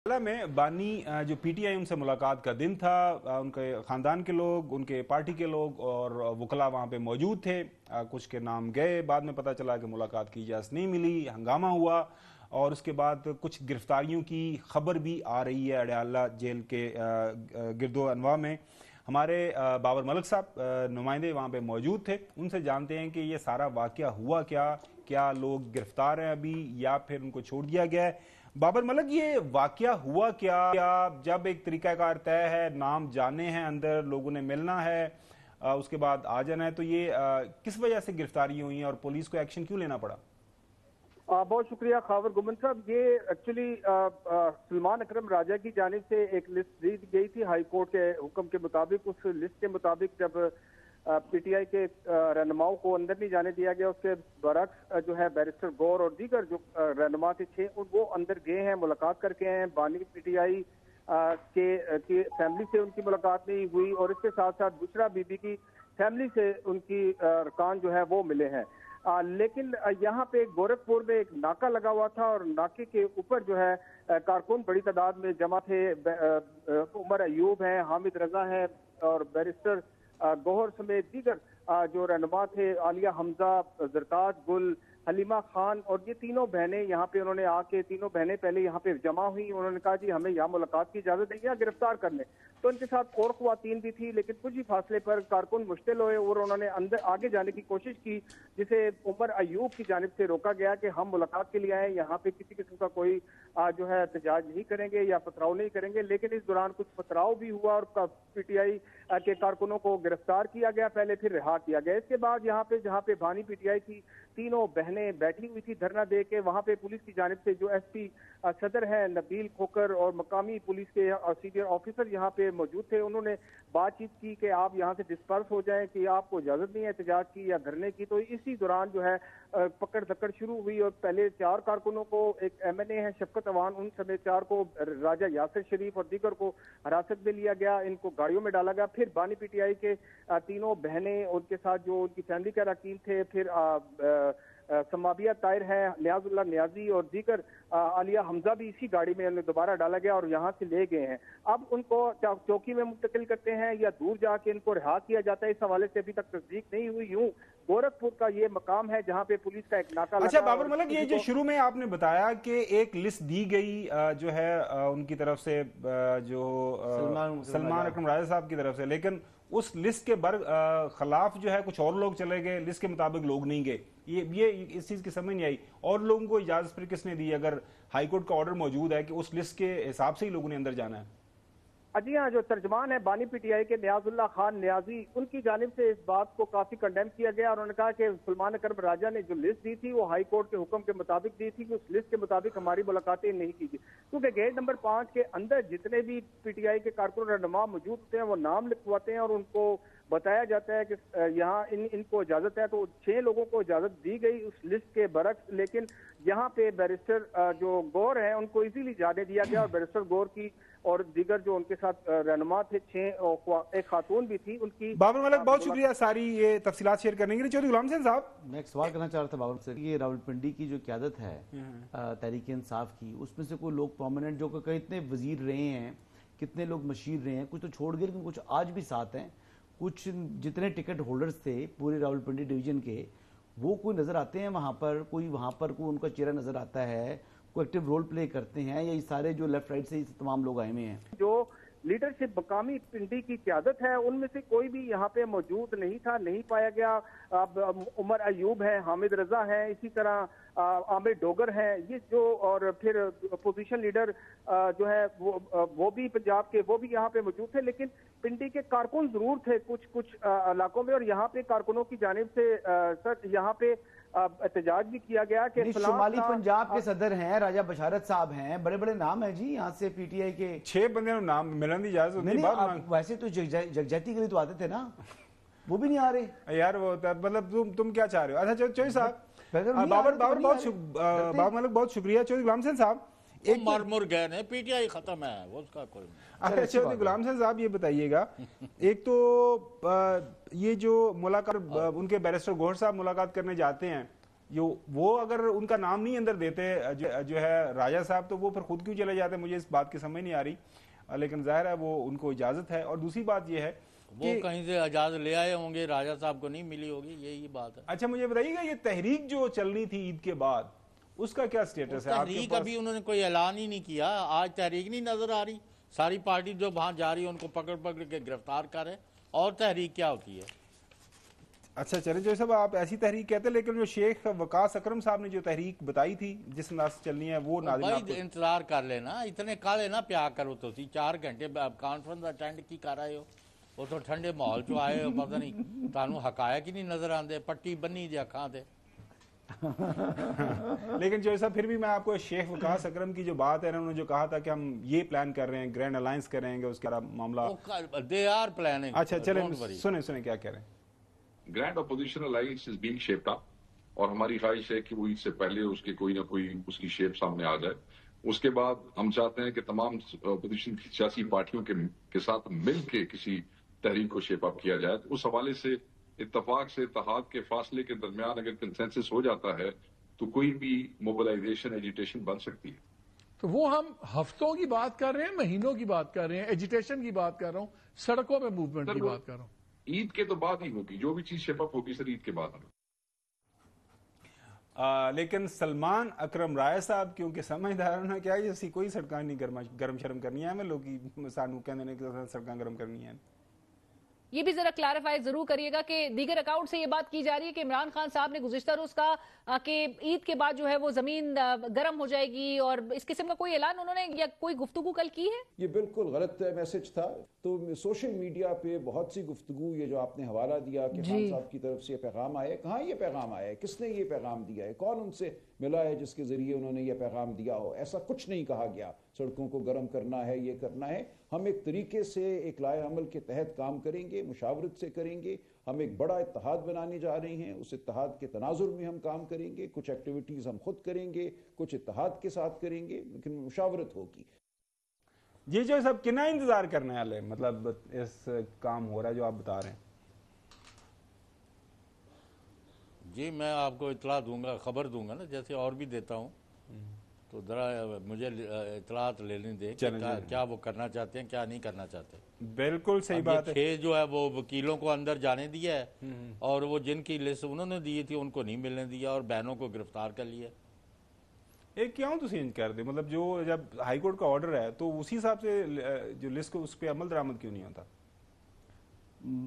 में बानी जो पीटीआई उनसे मुलाकात का दिन था, उनके ख़ानदान के लोग, उनके पार्टी के लोग और वकला वहाँ पे मौजूद थे। कुछ के नाम गए, बाद में पता चला कि मुलाकात की इजाज़त नहीं मिली, हंगामा हुआ और उसके बाद कुछ गिरफ्तारियों की खबर भी आ रही है। अडयाला जेल के गिरदो अनवा में हमारे बाबर मलिक साहब नुमाइंदे वहाँ पे मौजूद थे। उनसे जानते हैं कि ये सारा वाक़या हुआ क्या लोग गिरफ्तार हैं अभी या फिर उनको छोड़ दिया गया है। बाबर मलिक, ये वाकया हुआ क्या जब एक तरीकाकार तय है, नाम जाने हैं, अंदर लोगों ने मिलना है, उसके बाद आ जाना है, तो ये किस वजह से गिरफ्तारी हुई और पुलिस को एक्शन क्यों लेना पड़ा? बहुत शुक्रिया खावर गुमन साहब। ये एक्चुअली सलमान अकरम राजा की जानिब से एक लिस्ट दी गई थी हाई कोर्ट के हुक्म के मुताबिक। उस लिस्ट के मुताबिक जब पीटीआई के रहनुमाओं को अंदर नहीं जाने दिया गया, उसके बरक्स जो है बैरिस्टर गौर और दीगर जो रहनुमा थे 6 वो अंदर गए हैं, मुलाकात करके हैं। बानी पीटीआई की फैमिली से उनकी मुलाकात नहीं हुई और इसके साथ साथ बुशरा बीबी की फैमिली से उनकी अरकान जो है वो मिले हैं। लेकिन यहाँ पे गोरखपुर में एक नाका लगा हुआ था और नाके के ऊपर जो है कारकुन बड़ी तादाद में जमा थे। उमर अयूब हैं, हामिद रजा हैं और बैरिस्टर गौहर समेत दीगर जो रहनुमा थे, आलिया हमजा, जरताज गुल, हलीमा खान और ये तीनों बहनें यहाँ पे उन्होंने आके, तीनों बहनें पहले यहाँ पे जमा हुई। उन्होंने कहा जी हमें यहाँ मुलाकात की इजाजत नहीं है, गिरफ्तार करने। तो उनके साथ और ख्वातीन भी थी, लेकिन कुछ ही फासले पर कारकुन मुश्तिल हुए और उन्होंने अंदर आगे जाने की कोशिश की, जिसे उमर अयूब की जानिब से रोका गया कि हम मुलाकात के लिए आए, यहाँ पे किसी किस्म का कोई जो है एहतजाज नहीं करेंगे या पथराव नहीं करेंगे। लेकिन इस दौरान कुछ पथराव भी हुआ और पीटीआई के कारकुनों को गिरफ्तार किया गया, पहले फिर रिहा किया गया। इसके बाद यहाँ पे जहाँ पे बानी पीटीआई की तीनों बहनें बैठी हुई थी धरना दे के, वहां पे पुलिस की जानिब से जो एसपी सदर है नबील खोकर और मकामी पुलिस के सीनियर ऑफिसर यहाँ पे मौजूद थे। उन्होंने बातचीत की कि आप यहाँ से डिस्पर्स हो जाएं, कि आपको इजाजत नहीं है एहतजाज की या धरने की। तो इसी दौरान जो है पकड़ धक्कड़ शुरू हुई और पहले 4 कारकुनों को, एक एमएनए है शफकत अवान, उन समेत 4 को, राजा यासिर शरीफ और दीगर को हिरासत में लिया गया, इनको गाड़ियों में डाला गया। फिर बानी पीटीआई के तीनों बहनें, उनके साथ जो उनकी फैमिली के अरकान थे, फिर समाबिया ताहिर है, नियाजुल्लाह नियाजी और दीगर आलिया हमजा भी इसी गाड़ी में उन्हें दोबारा डाला गया और यहाँ से ले गए हैं। अब उनको चौकी में मुंतकिल करते हैं या दूर जाके इनको रिहा किया जाता है, इस हवाले से अभी तक तस्दीक नहीं हुई। यूं गोरखपुर का ये मकाम है जहाँ पे पुलिस का एक नाका लगा। अच्छा बाबर मलिक, ये जो शुरू में आपने बताया कि एक लिस्ट दी गई जो है उनकी तरफ से, जो सलमान अकरम राजा साहब की तरफ से, लेकिन उस लिस्ट के खिलाफ जो है कुछ और लोग चले गए, लिस्ट के मुताबिक लोग नहीं गए। ये इस चीज की समझ नहीं आई। और लोगों को इजाजत फिर किसने दी, अगर हाईकोर्ट का ऑर्डर मौजूद है कि उस लिस्ट के हिसाब से ही लोगों ने अंदर जाना है? जी हाँ, जो तर्जमान है बानी पीटीआई के नियाजुल्लाह खान नियाजी, उनकी जानिब से इस बात को काफी कंडेम किया गया और उन्होंने कहा कि सलमान अकरम राजा ने जो लिस्ट दी थी वो हाई कोर्ट के हुक्म के मुताबिक दी थी, कि उस लिस्ट के मुताबिक हमारी मुलाकातें नहीं की गई। क्योंकि गेट नंबर 5 के अंदर जितने भी पीटीआई के कारकुन रहनुमा मौजूद होते हैं वो नाम लिखवाते हैं और उनको बताया जाता है कि यहाँ इनको इजाजत है। तो 6 लोगों को इजाजत दी गई उस लिस्ट के बरक्स, लेकिन यहाँ पे बैरिस्टर जो गौर है उनको इजीली जाने दिया गया और बैरिस्टर गौर की और दीगर जो उनके साथ रहनुमा थे 6 और एक खातून भी थी उनकी। बाबर मलिक, बहुत शुक्रिया सारी ये तफसीलात शेयर करने के लिए। चौधरी गुलाम हुसैन साहब, मैं एक सवाल करना चाह रहा था बाबर से। ये रावलपिंडी की जो क़यादत है तहरीक इंसाफ की, उसमें से कोई लोग प्रोमिनेंट जो कई इतने वजीर रहे हैं, कितने लोग मशीर रहे हैं, कुछ तो छोड़ गए लेकिन कुछ आज भी साथ हैं, कुछ जितने टिकट होल्डर्स थे पूरे रावलपिंडी डिवीजन के, वो कोई नजर आते हैं वहां पर, कोई वहां पर कोई उनका चेहरा नजर आता है, कोई एक्टिव रोल प्ले करते हैं, या ये सारे जो लेफ्ट राइट से तमाम लोग आए हुए हैं? जो लीडरशिप मकामी पिंडी की क़यादत है उनमें से कोई भी यहाँ पे मौजूद नहीं था, नहीं पाया गया। अब उमर अयूब है, हामिद रजा है, इसी तरह आमिर डोगर है, ये जो, और फिर अपोजिशन लीडर जो है वो भी पंजाब के, वो भी यहाँ पे मौजूद थे। लेकिन पिंडी के कारकुन जरूर थे कुछ इलाकों में और यहाँ पे कारकुनों की जानिब से सर यहाँ पे एहतजाज भी किया गया कि शुमाली पंजाब के सदर हैं, राजा बशारत साहब हैं, बड़े बड़े नाम है जी यहाँ से पीटीआई के 6 बंदे नाम मिलन की इजाजत नहीं। वैसे तो जगजैती के लिए तो आते थे ना, वो भी नहीं आ रहे यार। वो मतलब तुम क्या चाह रहे हो? अच्छा चौधरी साहब, बाबर मलिक बहुत शुक्रिया। चौधरी गुलाम हुसैन साहब, एक मर गए ने पीटीआई खत्म है, वो उसका कोई। अच्छा चौधरी गुलाम हुसैन साहब, ये बताइएगा, एक तो ये जो मुलाकात उनके बैरिस्टर गौहर साहब मुलाकात करने जाते हैं, وہ اگر ان کا نام نہیں اندر دیتے جو ہے راجہ صاحب تو وہ پھر خود کیوں چلے جاتے؟ مجھے اس بات کی سمجھ نہیں آ رہی، لیکن ظاہر ہے وہ ان کو اجازت ہے. اور دوسری بات یہ ہے وہ کہیں سے اجازت لے آئے ہوں گے، راجہ صاحب کو نہیں ملی ہوگی، یہی بات ہے. اچھا مجھے بتائیے گا یہ تحریک جو چلنی تھی عید کے بعد اس کا کیا سٹیٹس ہے؟ تحریک ابھی انہوں نے کوئی اعلان ہی نہیں کیا. آج تحریک نہیں نظر آ رہی. ساری پارٹی جو وہاں جا رہی ہے ان کو پکڑ کے گرفتار کرے، اور تحریک کیا ہوتی ہے؟ اچھا چلیں جو صاحب آپ ایسی تحریک کہتے ہیں، لیکن جو شیخ وقاص اکرم صاحب نے جو تحریک بتائی تھی جس انداز سے چلنی ہے وہ ناظرین آپ کو بھائی انتظار کر لینا، اتنے کالے نہ پیا کرو. تو 4 گھنٹے کانفرنس اٹینڈ کی کر رہے ہو، وہ تو ٹھنڈے ماحول چ آئے ہو، پتہ نہیں تانوں حقائق ہی نہیں نظر آندے، پٹی بنی جی اکھاں تے. لیکن جو صاحب پھر بھی میں آپ کو شیخ وقاص اکرم کی جو بات ہے انہوں نے جو کہا تھا کہ ہم یہ پلان کر رہے ہیں، گرینڈ الائنس کریں گے، اس کا معاملہ دے آر پلاننگ. اچھا چلیں سنیں کیا کہہ رہے ہیں. Grand opposition alliance is being shaped up, اور ہماری خواہش ہے کہ وہ عید سے پہلے اس کے کوئی نہ کوئی اس کی شیپ سامنے آ جائے. اس کے بعد ہم چاہتے ہیں کہ تمام اپوزیشن کی سیاسی پارٹیوں کے ساتھ مل کے کسی تحریک کو شیپ اپ کیا جائے. اس حوالے سے اتفاق سے اتحاد کے فاصلے کے درمیان اگر کنسنسس ہو جاتا ہے تو کوئی بھی موبلائزیشن ایجیٹیشن بن سکتی ہے. تو وہ ہم ہفتوں کی بات کر رہے ہیں، مہینوں کی بات کر رہے ہیں، ایجیٹیشن کی بات کر رہا ہوں، سڑکوں پہ موومنٹ کی بات کر رہا ہوں. عید کے تو بعد ہی ہوگی، جو بھی چیز شیپ اپ ہوگی سر عید کے بعد ہوگی. لیکن سلمان اکرم رائے صاحب کیونکہ سمجھدار نے کیا اسی کوئی سڑکاں نہیں گرم شرم کرنی ہے، میں لوگ سانو کہنے نے کہ سڑکاں گرم کرنی ہیں. یہ بھی ذرا کلیریفائی ضرور کریے گا کہ دیگر اکاؤنٹ سے یہ بات کی جا رہی ہے کہ عمران خان صاحب نے گزشتہ روز کہا کہ عید کے بعد جو ہے وہ زمین گرم ہو جائے گی، اور اس قسم کا کوئی اعلان انہوں نے یا کوئی گفتگو کل کی ہے؟ یہ بالکل غلط میسج تھا. تو سوشل میڈیا پہ بہت سی گفتگو، یہ جو آپ نے حوالہ دیا کہ خان صاحب کی طرف سے یہ پیغام آیا، کہاں یہ پیغام آیا ہے؟ کس نے یہ پیغام دیا ہے؟ کون ان سے ملا ہے جس کے ذریعے انہوں نے یہ پیغام دیا ہو؟ ایسا کچھ نہیں کہا گیا. سڑکوں کو گرم کرنا ہے، یہ کرنا ہے. ہم ایک طریقے سے ایک لائحہ عمل کے تحت کام کریں گے، مشاورت سے کریں گے. ہم ایک بڑا اتحاد بنانے جا رہے ہیں، اس اتحاد کے تناظر میں ہم کام کریں گے. کچھ ایکٹیویٹیز ہم خود کریں گے، کچھ اتحاد کے ساتھ کریں گے، لیکن مشاورت ہوگی. جی جو سب کنا انتظار کرنے والے مطلب اس کام ہو رہا ہے جو آپ بتا رہے ہیں؟ جی میں آپ کو اطلاع دوں گا، خبر دوں گا نا، جیسے اور بھی دیتا ہوں. تو ذرا مجھے اطلاعات لینے دیں کہ کیا وہ کرنا چاہتے ہیں، کیا نہیں کرنا چاہتے. بالکل صحیح بات ہے. 6 جو ہے وہ وکیلوں کو اندر جانے دیا ہے، اور وہ جن کی لسٹ انہوں نے دی تھی ان کو نہیں ملنے دیا، اور بہنوں کو گرفتار کر لیا. ایک کیوں تو چینج کر دے؟ مطلب جو جب ہائی کورٹ کا آرڈر ہے تو اسی حساب سے جو لسٹ کو اس پہ عمل درآمد کیوں نہیں ہوتا؟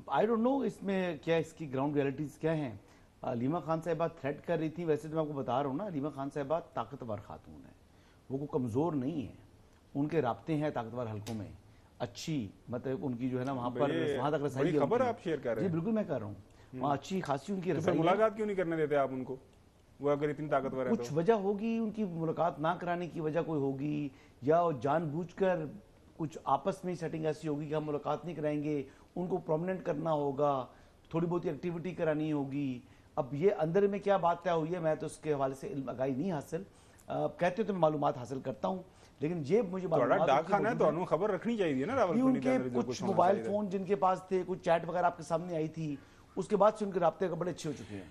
آئی ڈونٹ نو اس میں کیا اس کی گراؤنڈ ریئلٹیز کیا ہیں. علیمہ خان صاحبہ تھریٹ کر رہی تھی. ویسے تو میں آپ کو بتا رہا ہوں نا، علیمہ خان صاحبہ طاقتور خاتون ہے، وہ کوئی کمزور نہیں ہے. ان کے رابطے ہیں طاقتور حلقوں میں، اچھی مطلب ان کی جو ہے نا وہاں پر وہاں تک رسائی ہے. خبر آپ شیئر کر رہے ہیں؟ جی بالکل میں کر رہا ہوں. وہاں اچھی خاصی ان کی رسائی. ملاقات کیوں نہیں کرنے دیتے آپ ان کو؟ وہ اگر اتنی طاقتور ہے کچھ وجہ ہوگی ان کی ملاقات نہ کرانے کی وجہ کوئی ہوگی، یا جان بوجھ کر کچھ آپس میں سیٹنگ ایسی ہوگی کہ ہم ملاقات نہیں کرائیں گے، ان کو پرومیننٹ کرنا ہوگا، تھوڑی بہت ایکٹیویٹی کرانی ہوگی. اب یہ اندر میں کیا بات طے ہوئی ہے میں تو اس کے حوالے سے علم آگاہی نہیں حاصل کہتے تو میں معلومات حاصل کرتا ہوں، لیکن یہ مجھے معلومات ڈاک خانہ ہے تو انہوں خبر رکھنی چاہیے نا. ان کے کچھ موبائل فون جن کے پاس تھے، کچھ چیٹ وغیرہ آپ کے سامنے آئی تھی، اس کے بعد سے ان کے رابطے کا بڑے اچھے ہو چکے ہیں.